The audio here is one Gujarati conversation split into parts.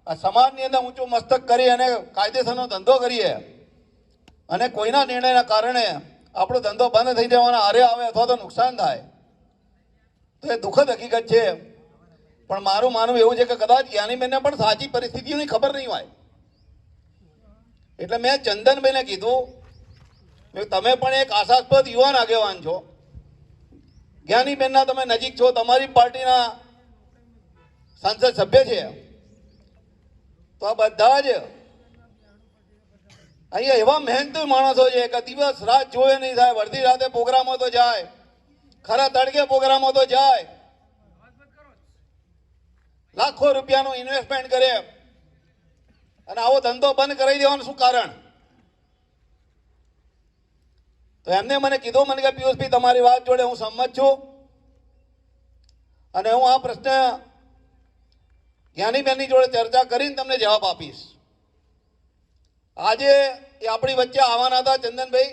આ સમાજની અંદર ઊંચું મસ્તક કરી અને કાયદેસરનો ધંધો કરીએ અને કોઈના નિર્ણયના કારણે આપણો ધંધો બંધ થઈ જવાના હારે આવે અથવા તો નુકસાન થાય તો એ દુઃખદ હકીકત છે. પણ મારું માનવું એવું છે કે કદાચ જ્ઞાનીબેનને પણ સાચી પરિસ્થિતિઓની ખબર નહીં હોય. એટલે મેં ચંદનભાઈને કીધું તમે પણ એક આશાસ્પદ યુવાન આગેવાન છો, જ્ઞાનીબેનના તમે નજીક છો, તમારી પાર્ટીના સંસદ સભ્ય છે, તો આ બધા જ અહીંયા એવા મહેનતુ માણસો છે કે દિવસ રાત જોવે નહીં થાય, અડધી રાતે પ્રોગ્રામો તો જાય, ખરા તડકે પ્રોગ્રામો તો જાય, લાખો રૂપિયાનું ઇન્વેસ્ટમેન્ટ કરે અને આવો ધંધો બંધ કરાવી દેવાનું શું કારણ? તો એમને મને કીધું, મને કે પિયુષભાઈ તમારી વાત જોડે હું સંમત છું અને હું આ પ્રશ્ન જ્ઞાનીબેનની જોડે ચર્ચા કરીને તમને જવાબ આપીશ. આજે એ આપણી વચ્ચે આવવાના હતા ચંદનભાઈ,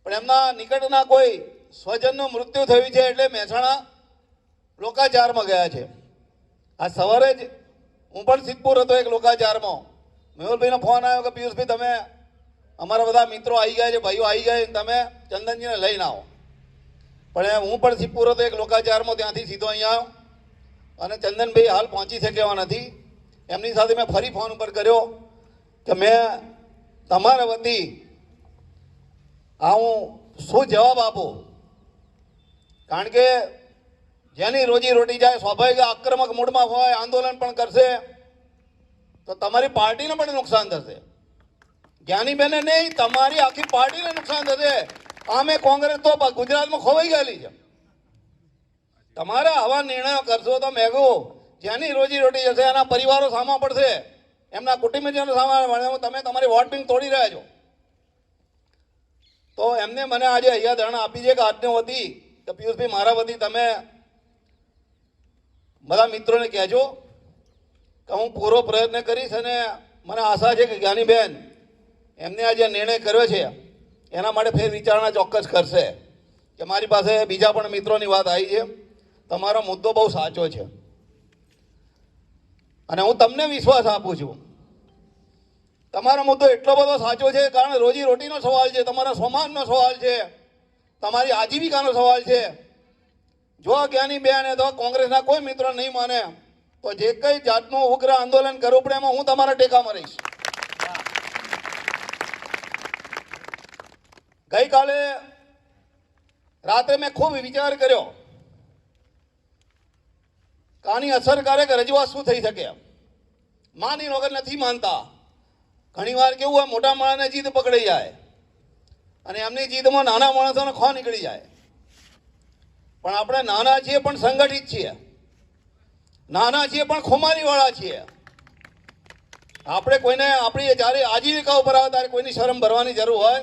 પણ એમના નિકટના કોઈ સ્વજનનું મૃત્યુ થયું છે એટલે મહેસાણા લોકાચારમાં ગયા છે. આ સવારે જ હું પણ સિદ્ધપુર હતો એક લોકાચારમાં, મેહુલભાઈનો ફોન આવ્યો કે પિયુષભાઈ તમે અમારા બધા મિત્રો આવી ગયા છે, ભાઈઓ આવી ગયા છે, તમે ચંદનજીને લઈને આવો. પણ હું પણ સિદ્ધપુર હતો એક લોકાચારમાં, ત્યાંથી સીધો અહીંયા આવ્યો અને ચંદનભાઈ હાલ પહોંચી શક્યા નથી. એમની સાથે મેં ફરી ફોન ઉપર કર્યો કે મેં તમારા વતી હું શું જવાબ આપું, કારણ કે જેની રોજી રોટી જાય સ્વાભાવિક આક્રમક મૂડમાં હોય, આંદોલન પણ કરશે તો તમારી પાર્ટીને પણ નુકસાન થશે. જ્ઞાનીબેને નહીં, તમારી આખી પાર્ટીને નુકસાન થશે. આમે કોંગ્રેસ તો ગુજરાતમાં ખોવાઈ ગયેલી છે. તમારે આવા નિર્ણયો કરશો તો મેઘું જેની રોજી રોટી જશે એના પરિવારો સામા પડશે, એમના કુટુંબીજનો સામા, તમે તમારી વોટ બેંક તોડી રહ્યા છો. તો એમને મને આજે અહીંયા ધરણા આપી છે કે આજની વતી કે પિયુષભાઈ મારા વતી તમે બધા મિત્રોને કહેજો કે હું પૂરો પ્રયત્ન કરીશ અને મને આશા છે કે જ્ઞાનીબેન એમને આ જે નિર્ણય કર્યો છે એના માટે ફેર વિચારણા ચોક્કસ કરશે. કે મારી પાસે બીજા પણ મિત્રોની વાત આવી છે, તમારો મુદ્દો બહુ સાચો છે અને હું તમને વિશ્વાસ આપું છું તમારો મુદ્દો એટલો બધો સાચો છે કારણ રોજી રોટીનો સવાલ છે, તમારા સમાજનો સવાલ છે, તમારી આજીવિકાનો સવાલ છે. જો જ્ઞાનીબેન તો કોંગ્રેસના કોઈ મિત્ર નહીં માને તો જે કઈ જાતનું ઉગ્ર આંદોલન કરવું પડે એમાં હું તમારા ટેકામાં રહીશ. ગઈકાલે રાત્રે મેં ખૂબ વિચાર કર્યો કે આની અસરકારક રજૂઆત શું થઈ શકે. માની વગર નથી માનતા. ઘણી વાર કેવું હોય, મોટા માણસને જીદ પકડી જાય અને એમની જીદમાં નાના માણસોને ખો નીકળી જાય. પણ આપણે નાના છીએ પણ સંગઠિત છીએ, નાના છીએ પણ ખુમારીવાળા છીએ. આપણે કોઈને આપણી જ્યારે આજીવિકા ઉપર આવે ત્યારે કોઈની શરમ ભરવાની જરૂર હોય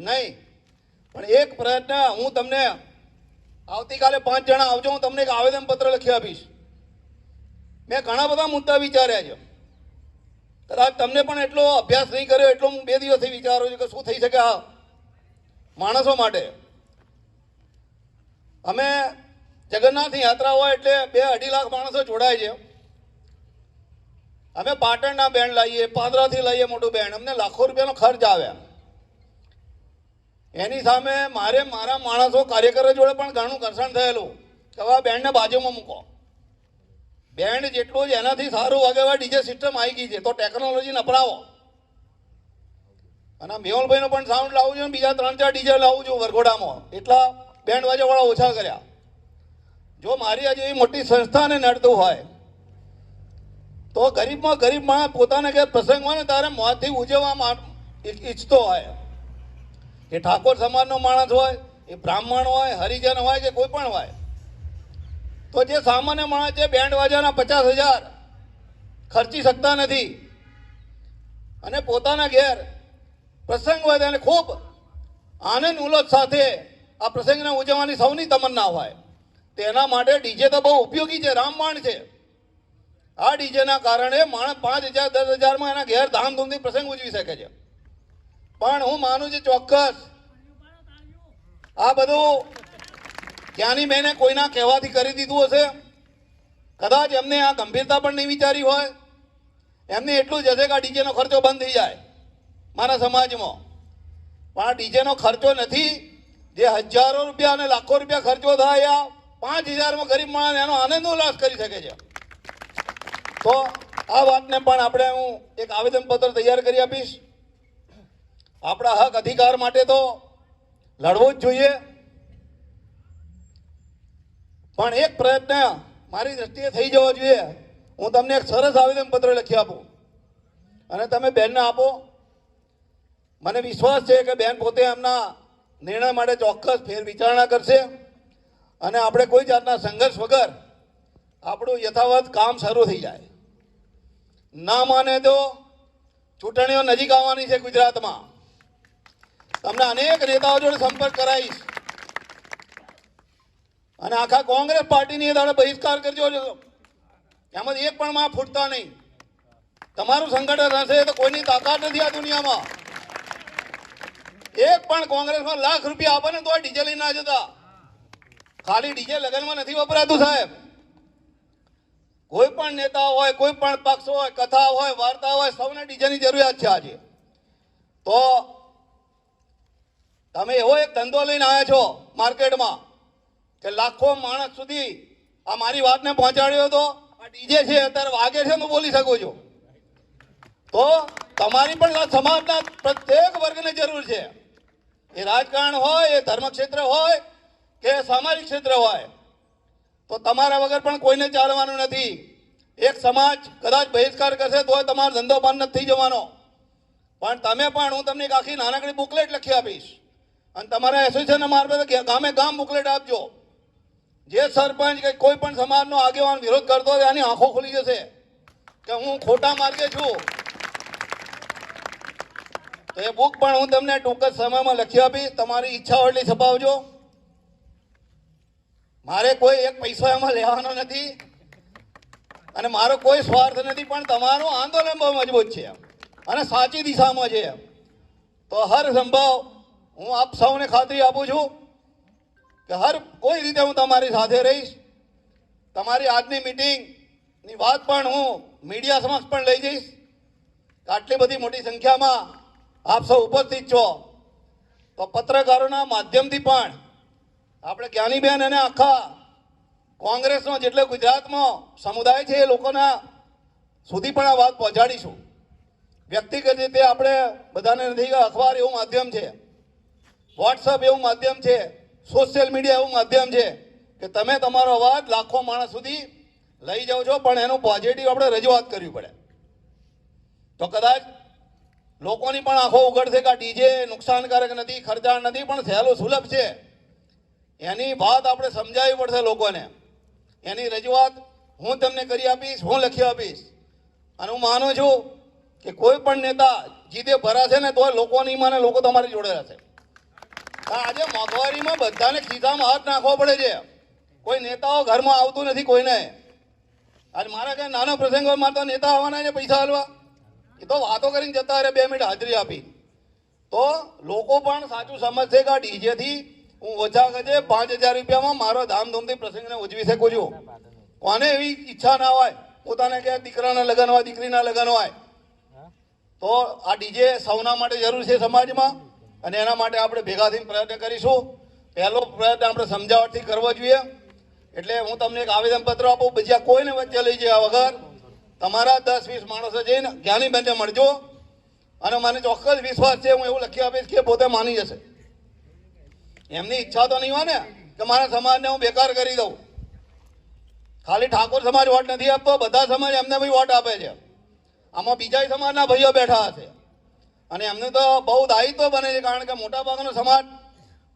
નહીં. પણ એક પ્રયત્ન હું તમને આવતીકાલે 5 જણા આવજો, હું તમને એક આવેદનપત્ર લખી આપીશ. મેં ઘણા બધા મુદ્દા વિચાર્યા છે, કદાચ તમને પણ એટલો અભ્યાસ નહીં કર્યો એટલો હું 2 દિવસથી વિચારું છું કે શું થઈ શકે આ માણસો માટે. અમે જગન્નાથની યાત્રા હોય એટલે 2-2.5 લાખ માણસો જોડાય છે. અમે પાટણના બેન્ડ લાવીએ, પાદરાથી લાવીએ મોટું બેન્ડ, અમને લાખો રૂપિયાનો ખર્ચ આવે. એની સામે મારા માણસો કાર્યકરો જોડે પણ ઘણું ઘર્ષણ થયેલું કે હવે બેન્ડને બાજુમાં મૂકો. બેન્ડ જેટલું જ એનાથી સારું વાગે ડીજે સિસ્ટમ આવી ગઈ છે, તો ટેકનોલોજીને અપનાવો. અને મેહુલભાઈનો પણ સાઉન્ડ લાવું છું, બીજા 3-4 ડીજે લાવું છું વરઘોડામાં, એટલા બેન્ડ વાજાવાળા ઓછા કર્યા. જો મારી આજે એવી મોટી સંસ્થાને નડતું હોય તો ગરીબમાં ગરીબ માણસ પોતાને કે પ્રસંગ હોય ને ત્યારે મોતથી ઉજવવા ઈચ્છતો હોય. એ ઠાકોર સમાજનો માણસ હોય, એ બ્રાહ્મણ હોય, હરિજન હોય કે કોઈ પણ હોય, તો જે સામાન્ય માણસ છે બેન્ડ વાજાના 50,000 ખર્ચી શકતા નથી અને પોતાના ઘેર પ્રસંગ હોય તેને ખૂબ આનંદ ઉલ્લાસ સાથે આ પ્રસંગને ઉજવવાની સૌની તમન્ના હોય. તેના માટે ડીજે તો બહુ ઉપયોગી છે, રામબાણ છે. આ ડીજેના કારણે માણસ 5,000-10,000માં એના ઘેર ધામધૂમથી પ્રસંગ ઉજવી શકે છે. પણ હું માનું છું ચોક્કસ આ બધું જ્ઞાનીબેને કોઈના કહેવાથી કરી દીધું હશે. કદાચ એમને આ ગંભીરતા પણ નહીં વિચારી હોય એમને એટલું જ હશે કે આ ડીજેનો ખર્ચો બંધ થઈ જાય મારા સમાજમાં. પણ આ ડીજેનો ખર્ચો નથી, જે હજારો રૂપિયા અને લાખો રૂપિયા ખર્ચો થાય આ 5,000માં ગરીબ માણસ એનો આનંદ ઉલ્લાસ કરી શકે છે. તો આ વાતને પણ આપણે હું એક આવેદનપત્ર તૈયાર કરી આપીશ. આપણા હક અધિકાર માટે તો લડવું જ જોઈએ, પણ એક પ્રયત્ન મારી દ્રષ્ટિએ થઈ જવો જોઈએ. હું તમને એક સરસ આવેદનપત્ર લખી આપું અને તમે બેનને આપો. મને વિશ્વાસ છે કે બેન પોતે એમના નિર્ણય માટે ચોક્કસ ફેર વિચારણા કરશે અને આપણે કોઈ જાતના સંઘર્ષ વગર આપણું યથાવત કામ શરૂ થઈ જાય. ના માને તો ચૂંટણીઓ નજીક આવવાની છે ગુજરાતમાં. તમને અનેક નેતાઓ જોડે સંપર્ક કરાવીશ અને આખા કોંગ્રેસ પાર્ટીની દાડે બહિષ્કાર કરજો. એમાં એક પણ માં ફૂટતા નહીં. તમારું સંગઠન હશે તો કોઈની તાકાત નથી આ દુનિયામાં. એક પણ કોંગ્રેસમાં લાખ રૂપિયા આપે ને તો ડીજે લઈને ના જતા. ખાલી ડીજે લગ્નમાં નથી વપરાતું સાહેબ. કોઈ પણ નેતા હોય, કોઈ પણ પક્ષ હોય, કથા હોય, વાર્તા હોય, સૌને ડીજેની જરૂરિયાત છે આજે. તો તમે એવો એક ધંધો લઈને આવ્યા છો માર્કેટમાં કે લાખો માણસ સુધી આ મારી વાતને પહોંચાડ્યો તો આ ડીજે છે અત્યારે વાગે છે તો બોલી શકો છો. તો તમારી પણ સમાજના પ્રત્યેક વર્ગને જરૂર છે. એ રાજકારણ હોય, એ ધર્મક્ષેત્ર હોય કે સામાજિક ક્ષેત્ર હોય, તો તમારા વગર પણ કોઈને ચાલવાનું નથી. એક સમાજ કદાચ બહિષ્કાર કરશે તો તમારો ધંધો બંધ નથી થઈ જવાનો. પણ તમે પણ, હું તમને એક આખી નાનકડી બુકલેટ લખી આપીશ અને તમારા એસોસિએશન મારફતે ગામે ગામ બુકલેટ આપજો. જે સરપંચ કે કોઈ પણ સમાજનો આગેવાન વિરોધ કરતો હોય એની આંખો ખુલી જશે કે હું ખોટા માર્ગે છું. તો એ બુક પણ હું તમને ટૂંક જ સમયમાં લખી આપીશ. તમારી ઈચ્છા હોય એટલી છપાવજો. મારે કોઈ એક પૈસો એમાં લેવાનો નથી અને મારો કોઈ સ્વાર્થ નથી, પણ તમારું આંદોલન બહુ મજબૂત છે અને સાચી દિશામાં છે. તો હર સંભવ હું આપ સૌને ખાતરી આપું છું કે હર કોઈ રીતે હું તમારી સાથે રહીશ. તમારી આજની મીટિંગની વાત પણ હું મીડિયા સમક્ષ પણ લઈ જઈશ. આટલી બધી મોટી સંખ્યામાં આપ સૌ ઉપસ્થિત છો, તો પત્રકારોના માધ્યમથી પણ આપણે જ્ઞાનીબેન અને આખા કોંગ્રેસનો જેટલો ગુજરાતમાં સમુદાય છે એ લોકોના સુધી પણ આ વાત પહોંચાડીશું. વ્યક્તિગત રીતે આપણે બધાને નથી કે અખબાર એવું માધ્યમ છે, વોટ્સઅપ એવું માધ્યમ છે, સોશિયલ મીડિયા એવું માધ્યમ છે કે તમે તમારો અવાજ લાખો માણસ સુધી લઈ જાઓ છો, પણ એનું પોઝિટિવ આપણે રજૂઆત કરવી પડે. તો કદાચ લોકોની પણ આંખો ઉઘડશે કે આ ડીજે નુકસાનકારક નથી, ખર્ચાળ નથી, પણ સહેલું સુલભ છે. એની વાત આપણે સમજાવવી પડશે લોકોને. એની રજૂઆત હું તમને કરી આપીશ, હું લખી આપીશ. અને હું માનું છું કે કોઈ પણ નેતા જીતે ભરાશે ને તો લોકોની માને લોકો તમારી જોડે રહેશે. આજે મોંઘવારીમાં બધાને ખિસ્સામાં હાથ નાખવો પડે છે. કોઈ નેતાઓ ઘરમાં આવતું નથી કોઈને. આજે મારા કઈ નાનો પ્રસંગ હોય મારે તો નેતા આવવાના છે પૈસા હાલવા, એ તો વાતો કરીને જતા રહે 2 મિનિટ હાજરી આપી. તો લોકો પણ સાચું સમજશે કે આ ડીજેથી હું ઓછા ખર્ચે 5,000 રૂપિયામાં મારો ધામધૂમથી પ્રસંગને ઉજવી શકું છું. કોને એવી ઈચ્છા ના હોય પોતાને કે દીકરાના લગ્ન હોય, દીકરીના લગ્ન હોય, તો આ ડીજે સૌના માટે જરૂર છે સમાજમાં અને એના માટે આપણે ભેગા થઈને પ્રયત્ન કરીશું. પહેલો પ્રયત્ન આપણે સમજાવટથી કરવો જોઈએ. એટલે હું તમને એક આવેદનપત્ર આપું, બીજા કોઈને વચ્ચે લઈ જયા વગર તમારા 10-20 માણસો જઈને જ્ઞાનીબેનને મળજો અને મને ચોક્કસ વિશ્વાસ છે, હું એવું લખી આપીશ કે પોતે માની જશે. એમની ઈચ્છા તો નહીં હોય ને કે મારા સમાજને હું બેકાર કરી દઉં. ખાલી ઠાકોર સમાજ વોટ નથી આપતો, બધા સમાજ એમને બી વોટ આપે છે. આમાં બીજા સમાજના ભાઈઓ બેઠા હશે અને એમને તો બહુ દાયિત્વ બને છે, કારણ કે મોટાભાગનો સમાજ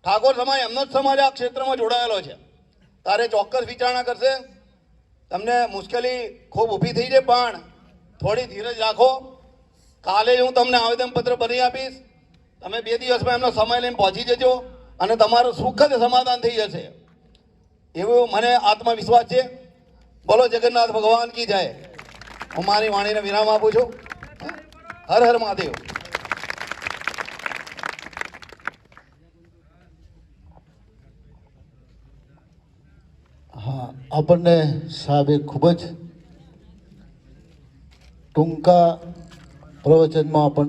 ઠાકોર સમાજ એમનો જ સમાજ આ ક્ષેત્રમાં જોડાયેલો છે. તારે ચોક્કસ વિચારણા કરશે. તમને મુશ્કેલી ખૂબ ઊભી થઈ છે, પણ થોડી ધીરજ રાખો. કાલે હું તમને આવેદનપત્ર બની આપીશ. તમે 2 દિવસમાં એમનો સમય લઈને પહોંચી જજો અને તમારું સુખદ સમાધાન થઈ જશે એવો મને આત્મવિશ્વાસ છે. બોલો જગન્નાથ ભગવાન કી જય. હું મારી વાણીને વિરામ આપું છું. હર હર મહાદેવ. હા, આપણને સાહેબે ખૂબ જ ટૂંકા પ્રવચનમાં આપણને